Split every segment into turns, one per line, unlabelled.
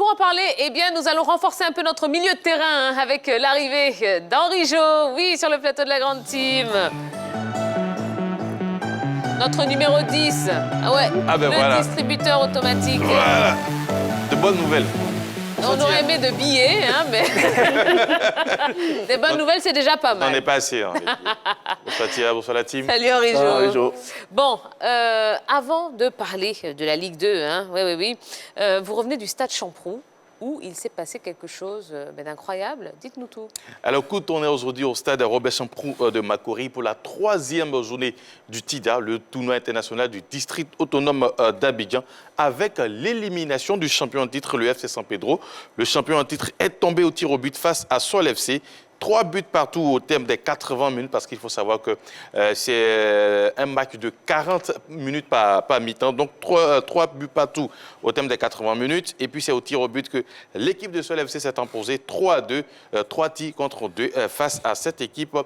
pour en parler, eh bien, nous allons renforcer un peu notre milieu de terrain avec l'arrivée d'Henri Jo, oui, sur le plateau de la grande team. Notre numéro 10, le distributeur automatique.
Voilà, de bonnes nouvelles.
On aurait aimé de billets, hein, mais des bonnes nouvelles, c'est déjà pas mal.
On n'est pas assez. Hein. Bonsoir Thia, bonsoir la team.
Salut Henri Jo. Bon, avant de parler de la Ligue 2, hein, vous revenez du stade Champroux, où il s'est passé quelque chose d'incroyable. Dites-nous tout.
Alors, écoute, on est aujourd'hui au stade Robert Champroux de Makori pour la 3e journée du TIDA, le tournoi international du district autonome d'Abidjan, avec l'élimination du champion en titre, le FC San Pedro. Le champion en titre est tombé au tir au but face à Sol FC. 3 buts partout au terme des 80 minutes, parce qu'il faut savoir que c'est un match de 40 minutes par mi-temps. Donc, 3 buts partout au terme des 80 minutes. Et puis, c'est au tir au but que l'équipe de Sol FC s'est imposée 3-2, 3 tirs contre 2 face à cette équipe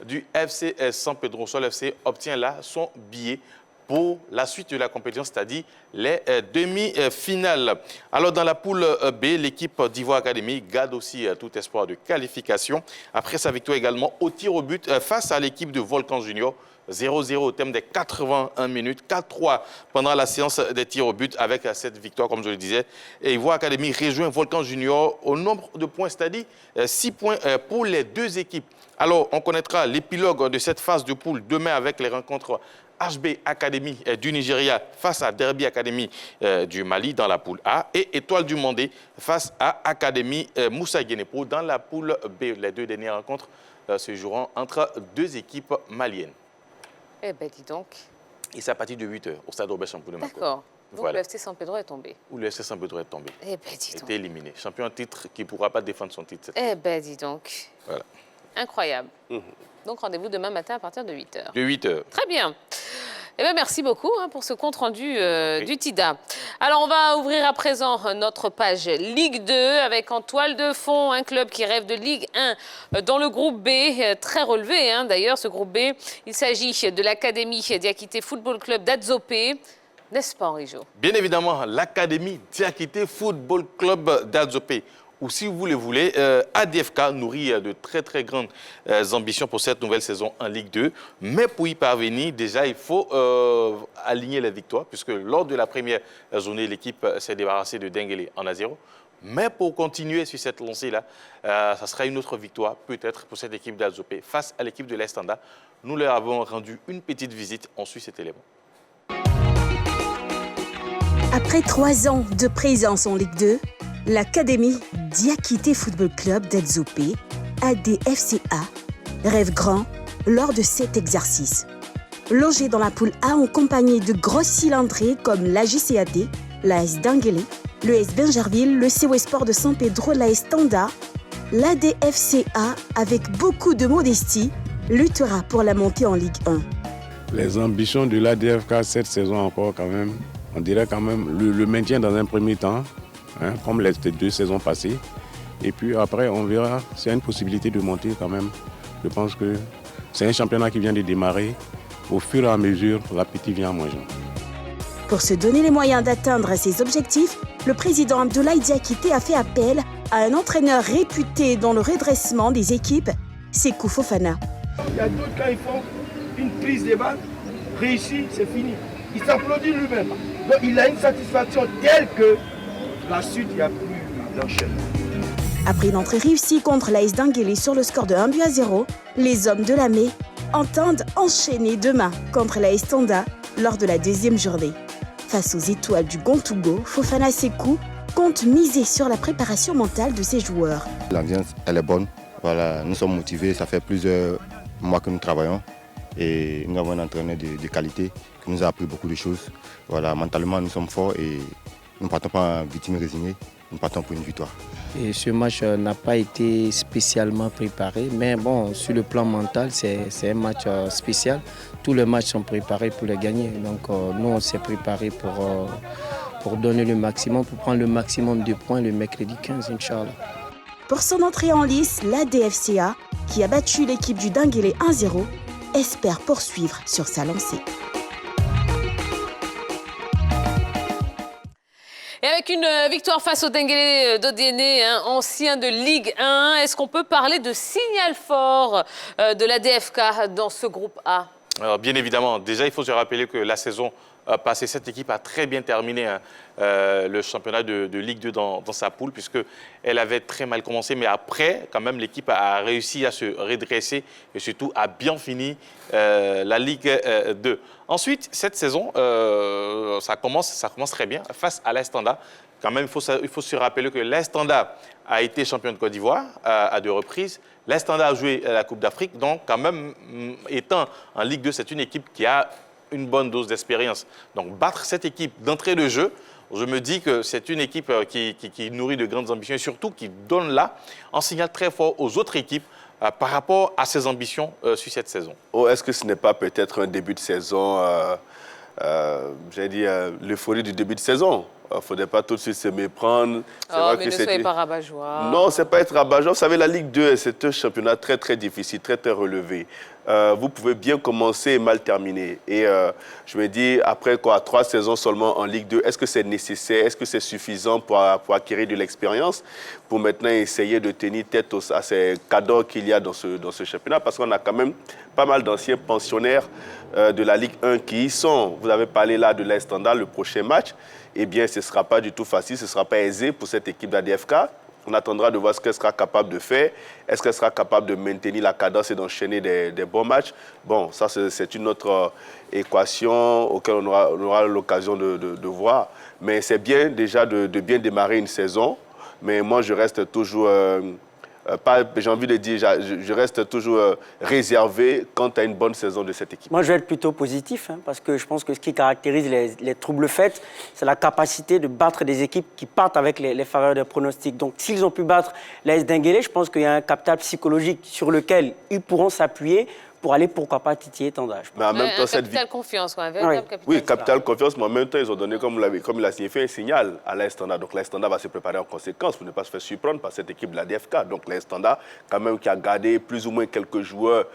du FC San Pedro. Sol FC obtient là son billet pour la suite de la compétition, c'est-à-dire les demi-finales. Alors, dans la poule B, l'équipe d'Ivoire Academy garde aussi tout espoir de qualification. Après sa victoire également au tir au but face à l'équipe de Volcan Junior. 0-0 au terme des 81 minutes, 4-3 pendant la séance des tirs au but avec cette victoire, comme je le disais. Et Ivoire Academy rejoint Volcan Junior au nombre de points, c'est-à-dire 6 points pour les deux équipes. Alors, on connaîtra l'épilogue de cette phase de poule demain avec les rencontres HB Academy du Nigeria face à Derby Academy du Mali dans la poule A et Étoile du Mandé face à Academy Moussa Guénépo dans la poule B. Les deux dernières rencontres se joueront entre deux équipes maliennes.
Eh bien, dis donc.
Et c'est à partir de 8h au stade Robert Champroux de Makori.
D'accord. Donc,
voilà.
le FC San Pedro est tombé.
Où le FC San Pedro est tombé.
Eh bien, dis donc.
Était éliminé. Champion en titre qui ne pourra pas défendre son titre.
Eh bien, dis donc.
Voilà.
Incroyable. Donc, rendez-vous demain matin à partir de 8h.
De 8h.
Très bien. Eh bien, merci beaucoup pour ce compte-rendu du TIDA. Alors, on va ouvrir à présent notre page Ligue 2 avec en toile de fond un club qui rêve de Ligue 1 dans le groupe B, très relevé d'ailleurs ce groupe B. Il s'agit de l'Académie Diakité Football Club d'Adzopé. N'est-ce pas, Henri Jo?
Bien évidemment, l'Académie Diakité Football Club d'Adzopé. Ou si vous le voulez, ADFK nourrit de très grandes ambitions pour cette nouvelle saison en Ligue 2. Mais pour y parvenir, déjà, il faut aligner les victoires, puisque lors de la première journée, l'équipe s'est débarrassée de Denguele en 1-0. Mais pour continuer sur cette lancée-là, ça sera une autre victoire, peut-être, pour cette équipe d'Adzopé face à l'équipe de l'Estanda. Nous leur avons rendu une petite visite. On suit cet élément.
Après 3 ans de présence en Ligue 2, l'Académie Diakité Football Club d'Adzopé, ADFCA, rêve grand lors de cet exercice. Logé dans la poule A en compagnie de grosses cylindrées comme l'AJCAD, l'AS Denguele, le S Bingerville, le CO Sport de San Pedro, l'AS Tanda, l'ADFCA, avec beaucoup de modestie, luttera pour la montée en Ligue 1.
Les ambitions de l'ADFK cette saison encore quand même, on dirait quand même le maintien dans un premier temps, comme les 2 saisons passées. Et puis après, on verra, c'est une possibilité de monter quand même. Je pense que c'est un championnat qui vient de démarrer. Au fur et à mesure, l'appétit vient à manger.
Pour se donner les moyens d'atteindre ses objectifs, le président Abdoulaye Diakité a fait appel à un entraîneur réputé dans le redressement des équipes, Sékou Fofana.
Il y a d'autres, quand ils font une prise de balle, réussie, c'est fini. Il s'applaudit lui-même. Donc il a une satisfaction telle que la suite, il n'y a plus d'enchaînement.
Après une entrée réussie contre l'AS Denguele sur le score de 1-0, les hommes de la Mée entendent enchaîner demain contre l'AS Tanda lors de la 2e journée. Face aux étoiles du Gontougo, Fofana Sékou compte miser sur la préparation mentale de ses joueurs.
L'ambiance, elle est bonne. Voilà, nous sommes motivés, ça fait plusieurs mois que nous travaillons et nous avons un entraîneur de qualité qui nous a appris beaucoup de choses. Voilà, mentalement, nous sommes forts et nous ne partons pas en victime résignée, nous partons pour une victoire.
Et ce match n'a pas été spécialement préparé, mais bon, sur le plan mental, c'est un match spécial. Tous les matchs sont préparés pour les gagner. Donc nous, on s'est préparé pour donner le maximum, pour prendre le maximum de points le mercredi 15, Inch'Allah.
Pour son entrée en lice, l'ADFCA, qui a battu l'équipe du Denguele 1-0, espère poursuivre sur sa lancée.
Et avec avec une victoire face au Denguélé d'Odiéné, hein, ancien de Ligue 1, est-ce qu'on peut parler de signal fort de la DFK dans ce groupe A?
Alors, bien évidemment, déjà, il faut se rappeler que la saison passée, cette équipe a très bien terminé hein, le championnat de Ligue 2 dans sa poule, puisqu'elle avait très mal commencé. Mais après, quand même, l'équipe a réussi à se redresser et surtout a bien fini la Ligue 2. Ensuite, cette saison, ça commence très bien face à l'Estanda. Quand même, il faut se rappeler que l'Estanda a été champion de Côte d'Ivoire à 2 reprises. L'Estanda a joué la Coupe d'Afrique. Donc, quand même, étant en Ligue 2, c'est une équipe qui a une bonne dose d'expérience. Donc, battre cette équipe d'entrée de jeu, je me dis que c'est une équipe qui nourrit de grandes ambitions et surtout qui donne là un signal très fort aux autres équipes par rapport à ses ambitions sur cette saison.
Oh, est-ce que ce n'est pas peut-être un début de saison, j'ai dit l'euphorie du début de saison? Il ne faudrait pas tout de suite se méprendre.
Mais ne soyez pas rabat-joie.
Non, ce n'est pas être rabat-joie. Vous savez, la Ligue 2, c'est un championnat très, très difficile, très, très relevé. Vous pouvez bien commencer et mal terminer. Et je me dis, après 3 saisons seulement en Ligue 2, est-ce que c'est nécessaire, est-ce que c'est suffisant pour acquérir de l'expérience, pour maintenant essayer de tenir tête à ces cadors qu'il y a dans ce championnat? Parce qu'on a quand même pas mal d'anciens pensionnaires de la Ligue 1 qui y sont. Vous avez parlé là de l'Estanda, le prochain match. Eh bien, ce ne sera pas du tout facile, ce ne sera pas aisé pour cette équipe de la DFK. On attendra de voir ce qu'elle sera capable de faire. Est-ce qu'elle sera capable de maintenir la cadence et d'enchaîner des bons matchs? Bon, ça, c'est une autre équation auquel on aura l'occasion de voir. Mais c'est bien déjà de bien démarrer une saison. Mais moi, je reste toujours... j'ai envie de dire, je reste toujours réservé quant à une bonne saison de cette équipe.
Moi, je vais être plutôt positif, hein, parce que je pense que ce qui caractérise les troubles faits, c'est la capacité de battre des équipes qui partent avec les faveurs des pronostics. Donc, s'ils ont pu battre l'AS Denguélé, je pense qu'il y a un capital psychologique sur lequel ils pourront s'appuyer pour aller, pourquoi pas, titiller Tandage.
Mais en même temps, capital confiance, quoi, un véritable capital.
Oui, capital confiance, mais en même temps, ils ont donné, comme il a signifié, un signal à l'Estanda. Donc l'Estanda va se préparer en conséquence pour ne pas se faire surprendre par cette équipe de la DFK. Donc l'Estanda, quand même, qui a gardé plus ou moins quelques joueurs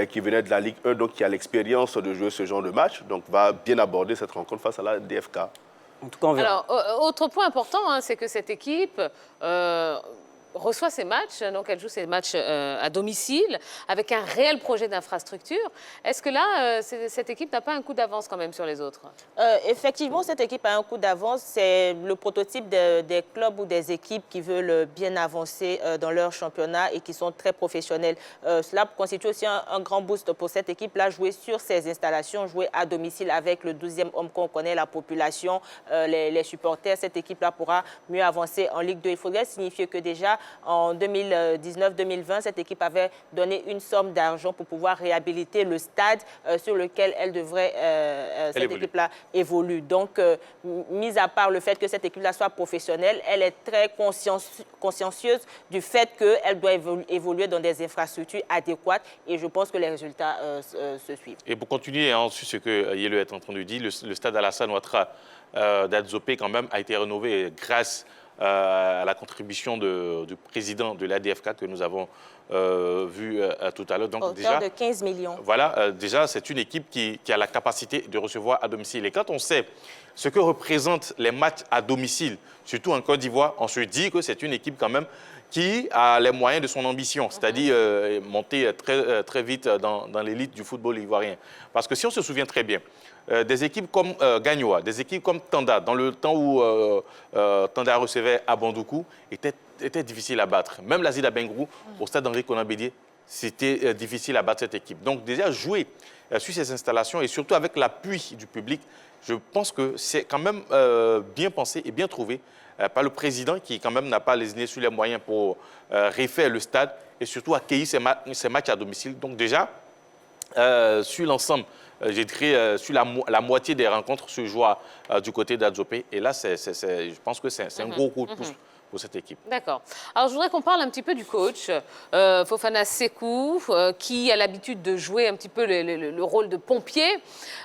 qui venaient de la Ligue 1, donc qui a l'expérience de jouer ce genre de match, donc va bien aborder cette rencontre face à la DFK.
En tout cas, on verra.
Alors, autre point important, hein, c'est que cette équipe... reçoit ses matchs, donc elle joue ses matchs à domicile, avec un réel projet d'infrastructure. Est-ce que là, cette équipe n'a pas un coup d'avance quand même sur les autres?
Effectivement, cette équipe a un coup d'avance. C'est le prototype des clubs ou des équipes qui veulent bien avancer dans leur championnat et qui sont très professionnels. Cela constitue aussi un grand boost pour cette équipe-là, jouer sur ses installations, jouer à domicile avec le 12e homme qu'on connaît, la population, les supporters. Cette équipe-là pourra mieux avancer en Ligue 2. Il faudrait signifier que déjà, en 2019-2020, cette équipe avait donné une somme d'argent pour pouvoir réhabiliter le stade sur lequel elle devrait, cette équipe-là évolue. Donc, mis à part le fait que cette équipe-là soit professionnelle, elle est très consciencieuse du fait qu'elle doit évoluer dans des infrastructures adéquates et je pense que les résultats se suivent.
Et pour continuer sur ce que Yelo est en train de dire, le stade Alassane Ouattara d'Adzopé quand même a été rénové grâce à la contribution du président de l'ADFK que nous avons vu tout à l'heure. Donc
hauteur de 15 millions.
Voilà, déjà, c'est une équipe qui a la capacité de recevoir à domicile. Et quand on sait ce que représentent les matchs à domicile, surtout en Côte d'Ivoire, on se dit que c'est une équipe quand même qui a les moyens de son ambition, c'est-à-dire monter très vite dans l'élite du football ivoirien. Parce que si on se souvient très bien, des équipes comme Gagnoa, des équipes comme Tanda, dans le temps où Tanda recevait à Bandoukou, étaient difficiles à battre. Même la Zida Bengrou, au stade Henri Konan Bédié, c'était difficile à battre cette équipe. Donc déjà, jouer sur ces installations et surtout avec l'appui du public, je pense que c'est quand même bien pensé et bien trouvé par le président qui quand même n'a pas lésiné sur les moyens pour refaire le stade et surtout accueillir ces matchs à domicile. Donc déjà, sur l'ensemble, je dirais sur la moitié des rencontres se jouent du côté d'Adzopé. Et là, je pense que c'est un gros coup de pouce pour cette équipe.
D'accord. Alors, je voudrais qu'on parle un petit peu du coach, Fofana Sekou, qui a l'habitude de jouer un petit peu le rôle de pompier.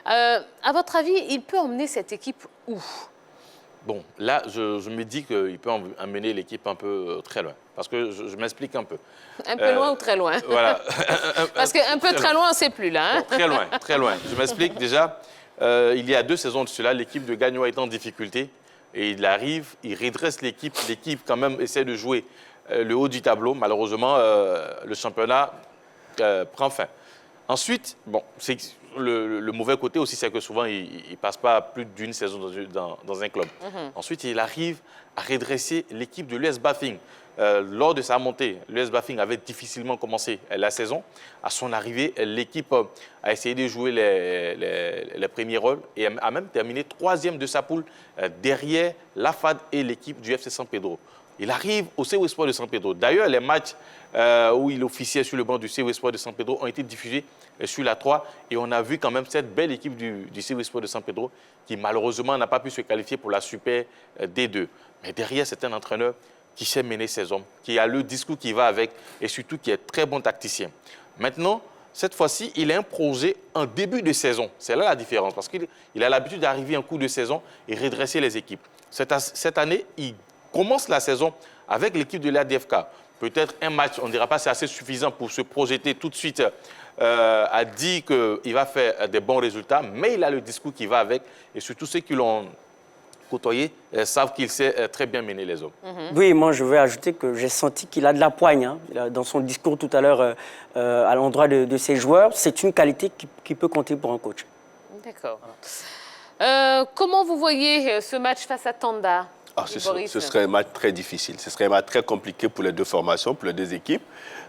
À votre avis, il peut emmener cette équipe où ?
Bon, là, je me dis qu'il peut emmener l'équipe un peu très loin. Parce que je m'explique un peu.
Un peu loin ou très loin?
Voilà.
Parce qu'un peu très loin, on ne sait plus, là. Hein?
Bon, très loin, très loin. Je m'explique déjà. Il y a 2 saisons de cela, l'équipe de Gagnoa est en difficulté. Et il arrive, il redresse l'équipe. L'équipe, quand même, essaie de jouer le haut du tableau. Malheureusement, le championnat prend fin. Ensuite, bon, le mauvais côté aussi, c'est que souvent, il ne passe pas plus d'une saison dans un club. Ensuite, il arrive à redresser l'équipe de l'US Bafing. Lors de sa montée, l'US Bafing avait difficilement commencé la saison. À son arrivée, l'équipe a essayé de jouer les premiers rôles et a même terminé 3e de sa poule derrière l'AFAD et l'équipe du FC San Pedro. Il arrive au CO Espoir de San Pedro. D'ailleurs, les matchs où il officiait sur le banc du CO Espoir de San Pedro ont été diffusés sur la 3 et on a vu quand même cette belle équipe du CO Espoir de San Pedro qui malheureusement n'a pas pu se qualifier pour la Super D2. Mais derrière, c'est un entraîneur qui sait mener ses hommes, qui a le discours qui va avec et surtout qui est très bon tacticien. Maintenant, cette fois-ci, il a un projet en début de saison. C'est là la différence parce qu'il a l'habitude d'arriver en cours de saison et redresser les équipes. Cette année, il commence la saison avec l'équipe de l'ADFK. Peut-être un match, on ne dira pas c'est assez suffisant pour se projeter tout de suite à dire qu'il va faire des bons résultats, mais il a le discours qui va avec et surtout ceux qui l'ont côtoyé savent qu'il sait très bien mener les hommes.
Oui, moi je veux ajouter que j'ai senti qu'il a de la poigne dans son discours tout à l'heure à l'endroit de ses joueurs. C'est une qualité qui peut compter pour un coach.
D'accord. Comment vous voyez ce match face à Tanda?
Ce serait un match très difficile. Ce serait un match très compliqué pour les deux formations, pour les deux équipes.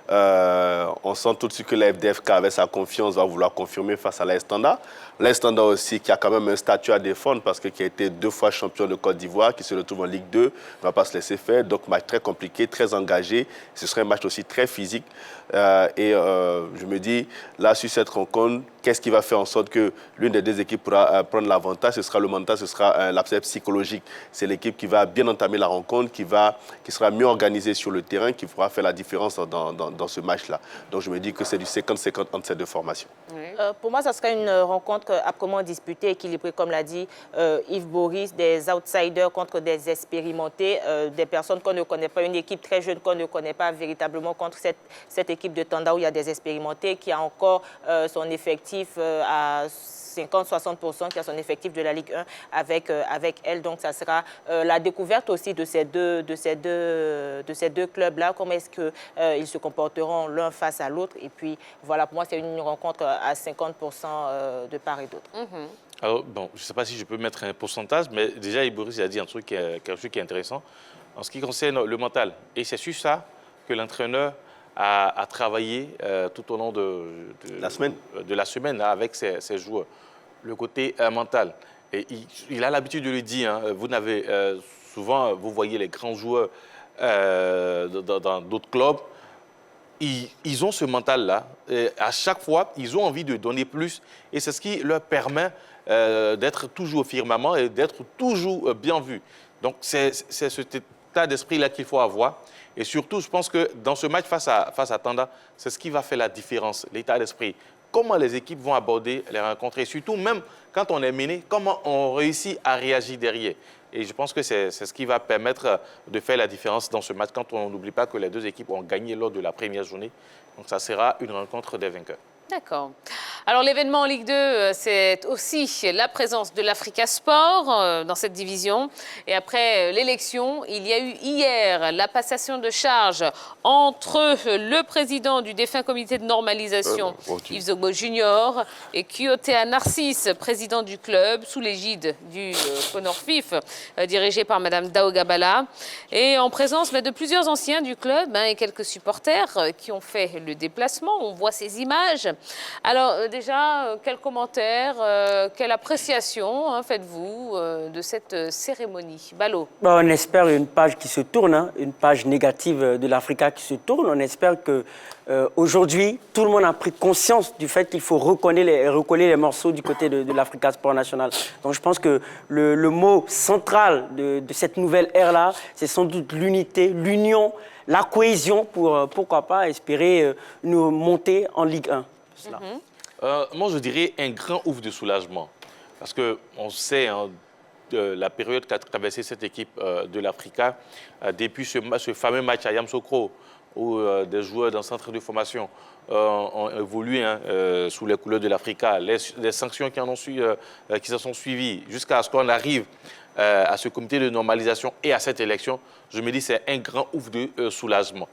On sent tout de suite que la FDFK, avec sa confiance, va vouloir confirmer face à l'AS Tanda. L'AS Tanda aussi, qui a quand même un statut à défendre parce que qui a été 2 fois champion de Côte d'Ivoire, qui se retrouve en Ligue 2, ne va pas se laisser faire. Donc, match très compliqué, très engagé. Ce serait un match aussi très physique. Je me dis, là, sur cette rencontre, qu'est-ce qui va faire en sorte que l'une des deux équipes pourra prendre l'avantage? Ce sera le mental, ce sera l'aspect psychologique. C'est l'équipe qui va bien entamer la rencontre, qui sera mieux organisée sur le terrain, qui pourra faire la différence dans ce match-là. Donc, je me dis que c'est du 50-50 entre ces deux formations.
Pour moi, ça serait une rencontre âprement disputée, équilibrée, comme l'a dit Yves Boris, des outsiders contre des expérimentés, des personnes qu'on ne connaît pas, une équipe très jeune qu'on ne connaît pas véritablement contre cette équipe de Tanda où il y a des expérimentés, qui a encore son effectif à 50-60%, qui a son effectif de la Ligue 1 avec elle. Donc, ça sera la découverte aussi de ces deux clubs-là. Comment est-ce qu'ils se comporteront l'un face à l'autre. Et puis, voilà, pour moi, c'est une rencontre à 50% de part et d'autre.
Alors, bon, je ne sais pas si je peux mettre un pourcentage, mais déjà, Boris a dit un truc qui est intéressant en ce qui concerne le mental. Et c'est sur ça que l'entraîneur a travaillé tout au long de la semaine avec ses joueurs. Le côté mental. Et il a l'habitude de le dire. Hein. Vous n'avez souvent, vous voyez les grands joueurs dans d'autres clubs, ils ont ce mental-là. À chaque fois, ils ont envie de donner plus. Et c'est ce qui leur permet d'être toujours au firmament et d'être toujours bien vus. Donc, c'est cet état d'esprit-là qu'il faut avoir. Et surtout, je pense que dans ce match face à Tanda, c'est ce qui va faire la différence, l'état d'esprit. Comment les équipes vont aborder les rencontres et surtout, même quand on est mené, comment on réussit à réagir derrière. Et je pense que c'est ce qui va permettre de faire la différence dans ce match quand on n'oublie pas que les deux équipes ont gagné lors de la première journée. Donc, ça sera une rencontre des vainqueurs.
D'accord. Alors, l'événement en Ligue 2, c'est aussi la présence de l'Africa Sport dans cette division. Et après l'élection, il y a eu hier la passation de charge entre le président du défunt comité de normalisation, Yves Zogbo Junior, et Kyotea Narcisse, président du club, sous l'égide du Conorfif, dirigé par Mme Daogabala. Et en présence de plusieurs anciens du club et quelques supporters qui ont fait le déplacement. On voit ces images. Alors déjà, quel commentaire, quelle appréciation faites-vous de cette cérémonie? Balo.
On espère une page qui se tourne, une page négative de l'Africa qui se tourne. On espère qu'aujourd'hui, tout le monde a pris conscience du fait qu'il faut recoller les morceaux du côté de l'Africa Sport National. Donc je pense que le mot central de cette nouvelle ère-là, c'est sans doute l'unité, l'union, la cohésion pour, pourquoi pas, espérer une montée en Ligue 1.
Moi, je dirais un grand ouf de soulagement. Parce qu'on sait la période qu'a traversée cette équipe de l'Africa depuis ce fameux match à Yamoussoukro où des joueurs d'un centre de formation ont évolué sous les couleurs de l'Africa, les sanctions qui se sont suivies jusqu'à ce qu'on arrive à ce comité de normalisation et à cette élection, je me dis que c'est un grand ouf de soulagement.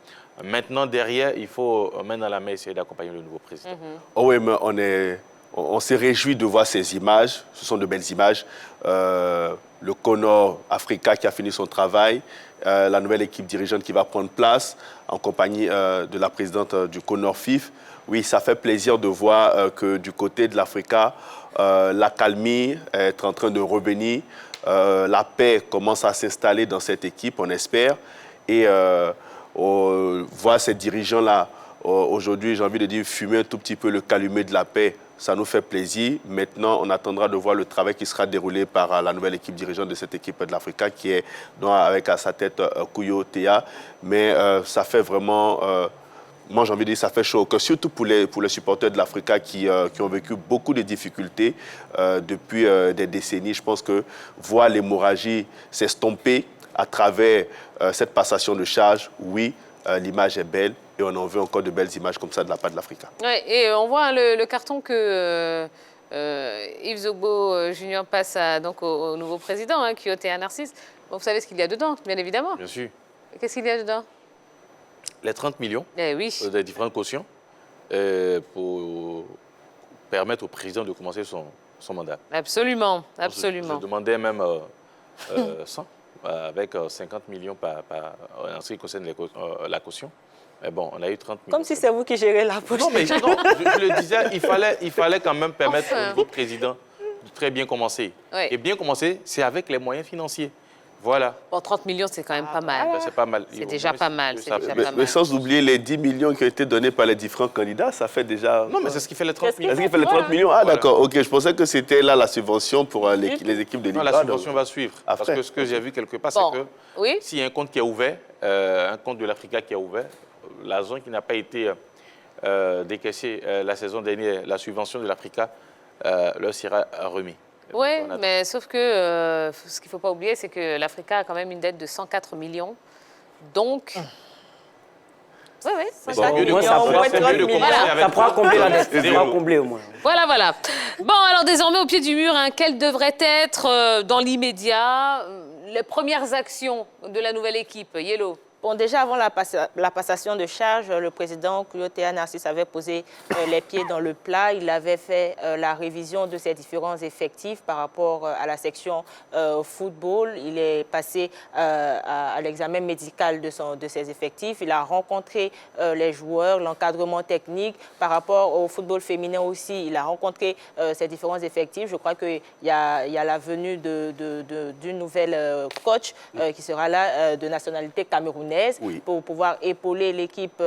Maintenant, derrière, il faut, main dans la main, essayer d'accompagner le nouveau président.
Oh oui, mais on s'est réjoui de voir ces images. Ce sont de belles images. Le Conor Africa qui a fini son travail, la nouvelle équipe dirigeante qui va prendre place en compagnie de la présidente du Conor FIF. Oui, ça fait plaisir de voir que du côté de l'Africa, l'accalmie est en train de revenir. La paix commence à s'installer dans cette équipe, on espère. Et voir ces dirigeants-là, aujourd'hui, j'ai envie de dire, fumer un tout petit peu le calumet de la paix, ça nous fait plaisir. Maintenant, on attendra de voir le travail qui sera déroulé par la nouvelle équipe dirigeante de cette équipe de l'Africa, qui est avec à sa tête Kouyo Théa. Mais ça fait vraiment... moi, j'ai envie de dire, ça fait chaud au cœur, surtout pour les supporters de l'Africa qui ont vécu beaucoup de difficultés depuis des décennies. Je pense que voir l'hémorragie s'estomper à travers cette passation de charge, oui, l'image est belle et on en veut encore de belles images comme ça de la part de l'Africa.
Ouais, et on voit le carton que Yves Zogbo Junior passe donc au nouveau président, Kouyo Théa Narcisse. Bon, vous savez ce qu'il y a dedans, bien évidemment.
Bien sûr.
Qu'est-ce qu'il y a dedans?
Les 30 millions
oui.
des différentes cautions pour permettre au président de commencer son mandat.
Absolument, absolument.
Je demandais même 100, avec 50 millions en ce qui concerne la caution. Mais bon, on a eu 30 millions.
Comme si c'est vous qui gérez la poche.
Non, mais je le disais, il fallait quand même permettre au nouveau président de très bien commencer.
Oui.
Et bien commencer, c'est avec les moyens financiers. Voilà.
Bon, 30 millions, c'est quand même pas mal.
C'est pas mal.
C'est déjà pas mal.
Mais sans oublier les 10 millions qui ont été donnés par les différents candidats, ça fait déjà...
Non, mais c'est ce qui fait les 30 millions.
C'est ce qui fait les 30 millions? Ah, d'accord. OK, je pensais que c'était là la subvention pour les équipes de Ligue 1.
Non, la subvention va suivre. Parce que ce que j'ai vu quelque part, c'est que s'il y a un compte qui est ouvert, un compte de l'Africa qui est ouvert, l'argent qui n'a pas été décaissé la saison dernière, la subvention de l'Africa, leur sera remis.
Oui, mais sauf que ce qu'il ne faut pas oublier, c'est que l'Africa a quand même une dette de 104 millions. Donc... Oui, oui.
Ça
pourra combler la dette. Ça pourra combler au moins.
Voilà, voilà. Bon, alors désormais, au pied du mur, quelles devraient être, dans l'immédiat, les premières actions de la nouvelle équipe? Yellow.
Bon, déjà avant la passation de charge, le président Kouyo Théa Narcisse avait posé les pieds dans le plat. Il avait fait la révision de ses différents effectifs par rapport à la section football. Il est passé à l'examen médical de ses effectifs. Il a rencontré les joueurs, l'encadrement technique. Par rapport au football féminin aussi, il a rencontré ses différents effectifs. Je crois qu'il y a la venue d'une nouvelle coach qui sera là de nationalité camerounaise. Pour pouvoir épauler l'équipe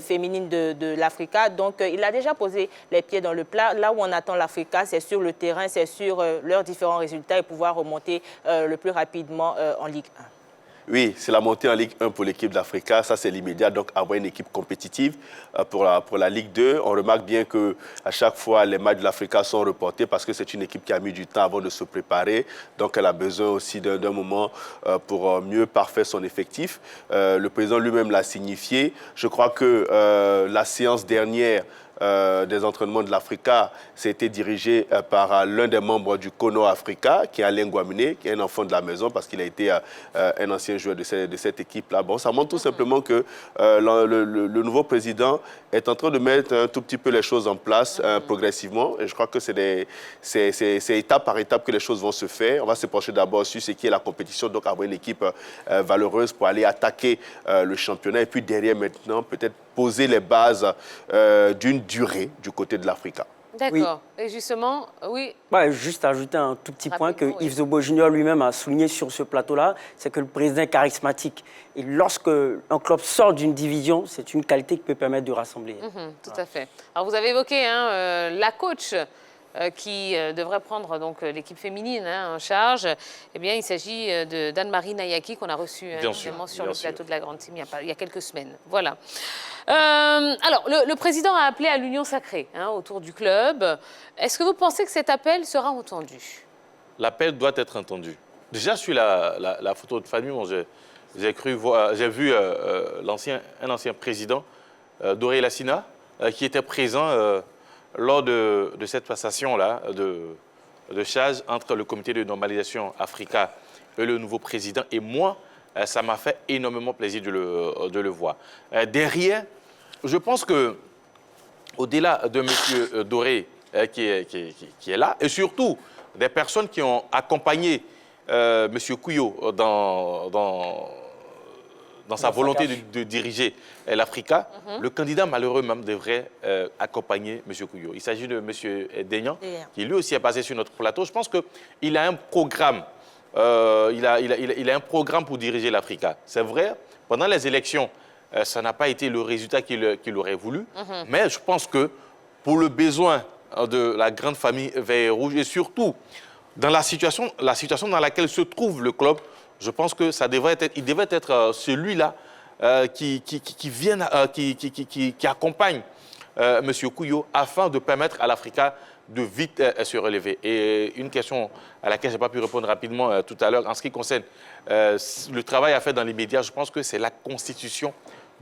féminine de l'Africa. Donc, il a déjà posé les pieds dans le plat. Là où on attend l'Africa, c'est sur le terrain, c'est sur leurs différents résultats et pouvoir remonter le plus rapidement en Ligue 1.
Oui, c'est la montée en Ligue 1 pour l'équipe d'Africa. Ça, c'est l'immédiat. Donc, avoir une équipe compétitive pour la Ligue 2. On remarque bien qu'à chaque fois, les matchs de l'Africa sont reportés parce que c'est une équipe qui a mis du temps avant de se préparer. Donc, elle a besoin aussi d'un moment pour mieux parfaire son effectif. Le président lui-même l'a signifié. Je crois que la séance dernière des entraînements de l'Africa, c'était dirigé par l'un des membres du Conor Africa, qui est Alain Guamine, qui est un enfant de la maison parce qu'il a été un ancien joueur de cette équipe-là. Bon, ça montre tout simplement que le nouveau président est en train de mettre un tout petit peu les choses en place progressivement. Et je crois que c'est étape par étape que les choses vont se faire. On va se pencher d'abord sur ce qui est la compétition, donc avoir une équipe valeureuse pour aller attaquer le championnat. Et puis derrière maintenant, peut-être poser les bases d'une durée du côté de l'Africa.
D'accord. Oui. Et justement, oui.
Ouais, juste ajouter un tout petit point que Yves Zogbo Junior lui-même a souligné sur ce plateau-là, c'est que le président est charismatique. Et lorsque un club sort d'une division, c'est une qualité qui peut permettre de rassembler.
Tout à fait. Alors, vous avez évoqué la coach qui devrait prendre donc l'équipe féminine en charge. Eh bien, il s'agit d'Anne-Marie Nayaki qu'on a reçue également sur le plateau de la Grande Team il y a quelques semaines. Voilà. Alors, le président a appelé à l'union sacrée autour du club. Est-ce que vous pensez que cet appel sera entendu?
L'appel doit être entendu. Déjà, sur la photo de famille, j'ai vu un ancien président, Doré Lassina, qui était présent lors de cette passation-là de charge entre le comité de normalisation Africa et le nouveau président. Et moi, ça m'a fait énormément plaisir de le voir. Derrière, je pense que au-delà de M. Doré qui est là, et surtout des personnes qui ont accompagné M. Kouyo dans sa volonté de diriger l'Africa, le candidat malheureux même devrait accompagner M. Kouyo. Il s'agit de M. Deignan, qui lui aussi est passé sur notre plateau. Je pense qu'il a un programme. Il a un programme pour diriger l'Africa. C'est vrai, pendant les élections, ça n'a pas été le résultat qu'il aurait voulu. Mais je pense que pour le besoin de la grande famille vert et rouge, et surtout dans la situation dans laquelle se trouve le club, je pense que il devrait être celui-là qui accompagne M. Kouyo afin de permettre à l'Africa de vite se relever. Et une question à laquelle je n'ai pas pu répondre rapidement tout à l'heure, en ce qui concerne le travail à faire dans l'immédiat, je pense que c'est la constitution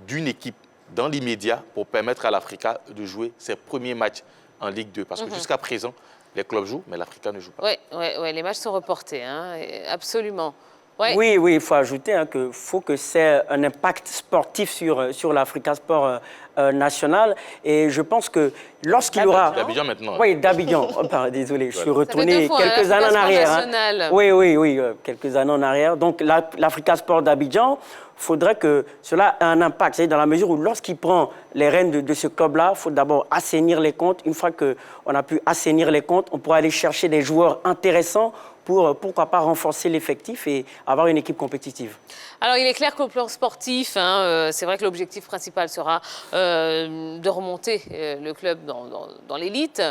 d'une équipe dans l'immédiat pour permettre à l'Africa de jouer ses premiers matchs en Ligue 2. Parce que jusqu'à présent, les clubs jouent, mais l'Africa ne joue pas.
Oui, les matchs sont reportés, hein, absolument. Ouais.
Oui, il faut ajouter qu'il faut que c'est un impact sportif sur l'Africa Sport national. Et je pense que lorsqu'il aura...
D'Abidjan maintenant.
Oui, d'Abidjan. Oh, désolé, je suis retourné quelques années en arrière. Hein. Oui, quelques années en arrière. Donc l'Africa Sport d'Abidjan, il faudrait que cela ait un impact. C'est-à-dire dans la mesure où lorsqu'il prend les rênes de ce club-là, il faut d'abord assainir les comptes. Une fois qu'on a pu assainir les comptes, on pourra aller chercher des joueurs intéressants pour, pourquoi pas, renforcer l'effectif et avoir une équipe compétitive.
Alors, il est clair qu'au plan sportif, c'est vrai que l'objectif principal sera de remonter le club dans l'élite.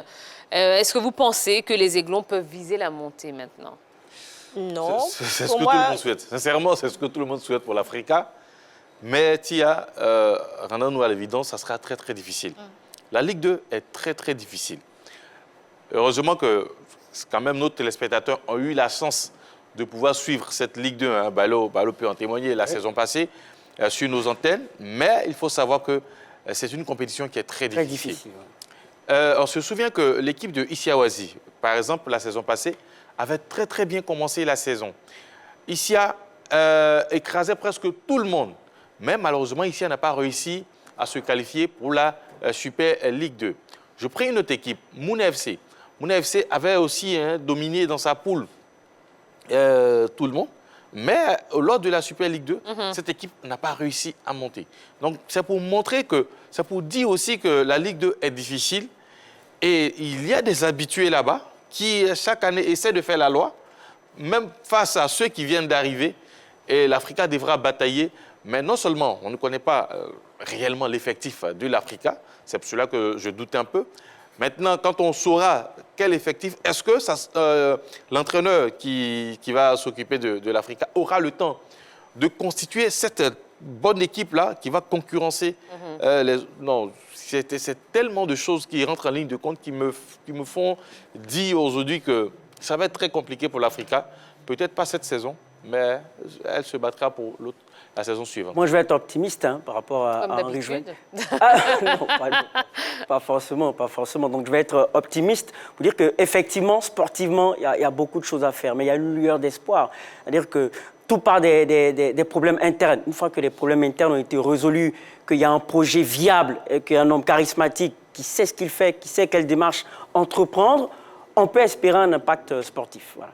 Est-ce que vous pensez que les Aiglons peuvent viser la montée maintenant?
Non.
C'est ce que tout le monde souhaite. Sincèrement, c'est ce que tout le monde souhaite pour l'Africa. Mais Tia, rendons-nous à l'évidence, ça sera très, très difficile. La Ligue 2 est très, très difficile. Heureusement que quand même nos téléspectateurs ont eu la chance de pouvoir suivre cette Ligue 2. Hein. Balo peut en témoigner la saison passée sur nos antennes. Mais il faut savoir que c'est une compétition qui est très difficile. On se souvient que l'équipe de Issiawazi, par exemple, la saison passée, avait très, très bien commencé la saison. Issia écrasait presque tout le monde. Mais malheureusement, Issia n'a pas réussi à se qualifier pour la Super Ligue 2. Je prends une autre équipe, Mouna FC. Mouna FC avait aussi dominé dans sa poule tout le monde. Mais lors de la Super Ligue 2, cette équipe n'a pas réussi à monter. Donc, c'est pour montrer que, c'est pour dire aussi que la Ligue 2 est difficile. Et il y a des habitués là-bas qui, chaque année, essaient de faire la loi, même face à ceux qui viennent d'arriver. Et l'Africa devra batailler. Mais non seulement on ne connaît pas réellement l'effectif de l'Africa, c'est pour cela que je doute un peu. Maintenant, quand on saura quel effectif, est-ce que l'entraîneur qui va s'occuper de l'Africa aura le temps de constituer cette bonne équipe-là qui va concurrencer Non, c'est tellement de choses qui rentrent en ligne de compte qui me font dire aujourd'hui que ça va être très compliqué pour l'Africa. Peut-être pas cette saison, mais elle se battra pour la saison suivante.
Moi, je vais être optimiste par rapport à Henri Jouin. Non, pas forcément. Donc, je vais être optimiste pour dire qu'effectivement, sportivement, il y a beaucoup de choses à faire, mais il y a une lueur d'espoir. C'est-à-dire que tout part des problèmes internes. Une fois que les problèmes internes ont été résolus, qu'il y a un projet viable, qu'il y a un homme charismatique qui sait ce qu'il fait, qui sait quelle démarche entreprendre, on peut espérer un impact sportif. Voilà.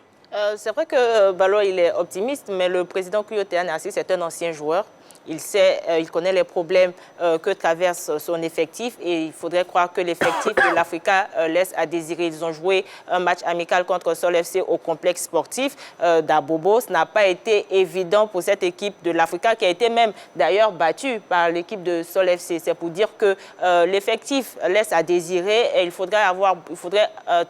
C'est vrai que Balo, il est optimiste, mais le président Kouyo Tehanassi, c'est un ancien joueur. Il sait, il connaît les problèmes que traverse son effectif et il faudrait croire que l'effectif de l'Africa laisse à désirer. Ils ont joué un match amical contre Sol FC au complexe sportif d'Abobo. Ce n'a pas été évident pour cette équipe de l'Africa qui a été même d'ailleurs battue par l'équipe de Sol FC. C'est pour dire que l'effectif laisse à désirer et il faudrait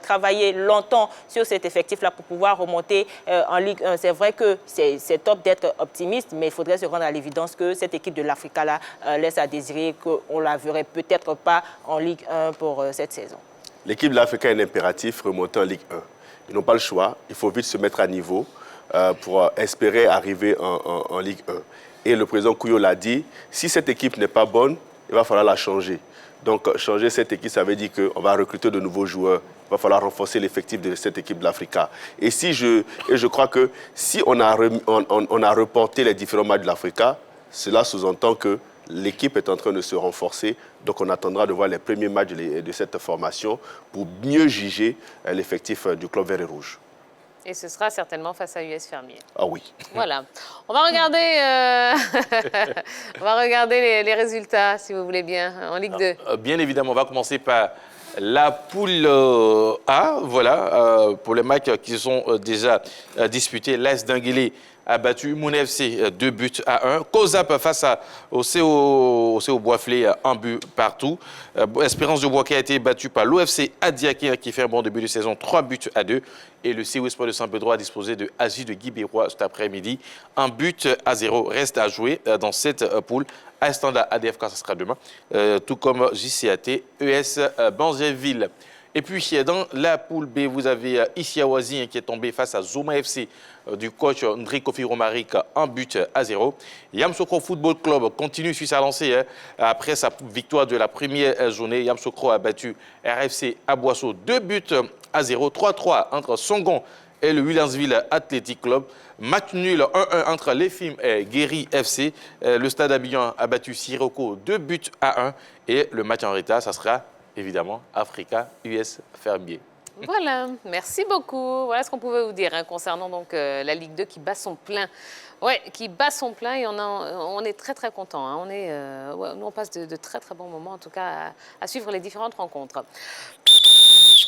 travailler longtemps sur cet effectif-là pour pouvoir remonter en Ligue 1. C'est vrai que c'est top d'être optimiste, mais il faudrait se rendre à l'évidence que cette équipe de l'Africa là laisse à désirer qu'on ne la verrait peut-être pas en Ligue 1 pour cette saison.
L'équipe de l'Africa est un impératif remonter en Ligue 1. Ils n'ont pas le choix. Il faut vite se mettre à niveau pour espérer arriver en Ligue 1. Et le président Kouyo l'a dit, si cette équipe n'est pas bonne, il va falloir la changer. Donc, changer cette équipe, ça veut dire qu'on va recruter de nouveaux joueurs. Il va falloir renforcer l'effectif de cette équipe de l'Africa. Et je crois que si on a reporté les différents matchs de l'Africa, cela sous-entend que l'équipe est en train de se renforcer. Donc, on attendra de voir les premiers matchs de cette formation pour mieux juger l'effectif du club vert et rouge.
Et ce sera certainement face à US Fermier.
Ah oui.
Voilà. On va regarder, on va regarder les résultats, si vous voulez bien, en Ligue 2.
Bien évidemment, on va commencer par la poule A. Voilà, pour les matchs qui sont déjà disputés. L'AS Denguélé a battu Mouna FC 2-1. Kozap face au CO Boisflé, 1 but partout. Espérance de Bois qui a été battu par l'OFC Adiaké qui fait un bon début de saison, 3-2. Et le CO Espoir de Saint-Pedro a disposé de Agi de Guibérois cet après-midi. 1-0 reste à jouer dans cette poule. À Standard ADFK, ça sera demain. Tout comme JCAT, ES Banzéville. Et puis, dans la poule B, vous avez Issiawazi qui est tombé face à Zoma FC du coach Ndri Kofi Romaric, 1-0. Yamsokro Football Club continue sur sa lancée. Après sa victoire de la première journée, Yamsokro a battu RFC Aboisseau 2-0. 3-3 entre Songon et le Williamsville Athletic Club. Match nul 1-1 entre l'EFIM et Guéry FC. Le Stade Abidjan a battu Sirocco 2-1. Et le match en retard, ça sera évidemment Africa US Fermier.
Voilà, merci beaucoup. Voilà ce qu'on pouvait vous dire concernant donc, la Ligue 2 qui bat son plein. Oui, qui bat son plein et on est très très contents. Hein. Nous, on passe de très très bons moments, en tout cas, à suivre les différentes rencontres.